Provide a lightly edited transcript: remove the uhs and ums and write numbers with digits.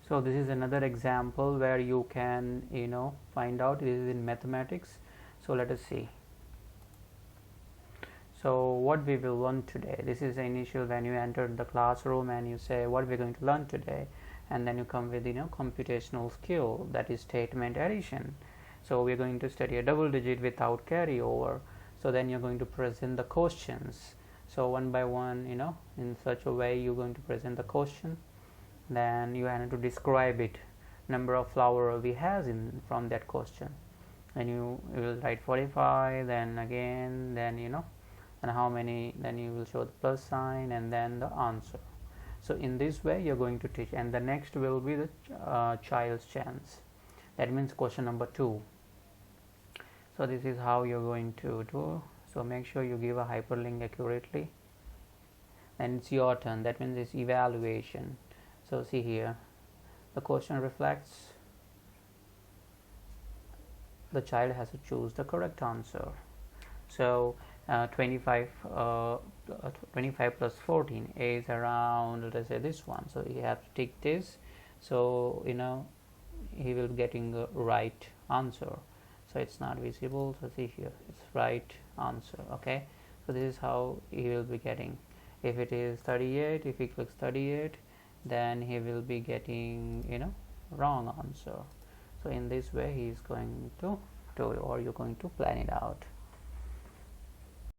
So this is another example where you can find out. This is in mathematics. So let us see. So what we will learn today, this is the initial when you enter the classroom and you say what we're going to learn today, and then you come with computational skill, that is statement addition. So we're going to study a double digit without carryover. So then you're going to present the questions. So one by one, in such a way you're going to present the question. Then you have to describe it, number of flower we has in from that question. And you will write 45, then again, then and how many, then you will show the plus sign and then the answer. So in this way you're going to teach, and the next will be the child's chance. That means question number 2. So this is how you're going to do. So make sure you give a hyperlink accurately. Then it's your turn. That means it's evaluation. So see here, the question reflects the child has to choose the correct answer. So 25 plus 14 is around, let's say this one. So you have to take this. So he will getting the right answer. So it's not visible. So see here, it's right answer. Okay. So this is how he will be getting. If it is 38, if he clicks 38, then he will be getting wrong answer. So in this way he is going to do, or you're going to plan it out.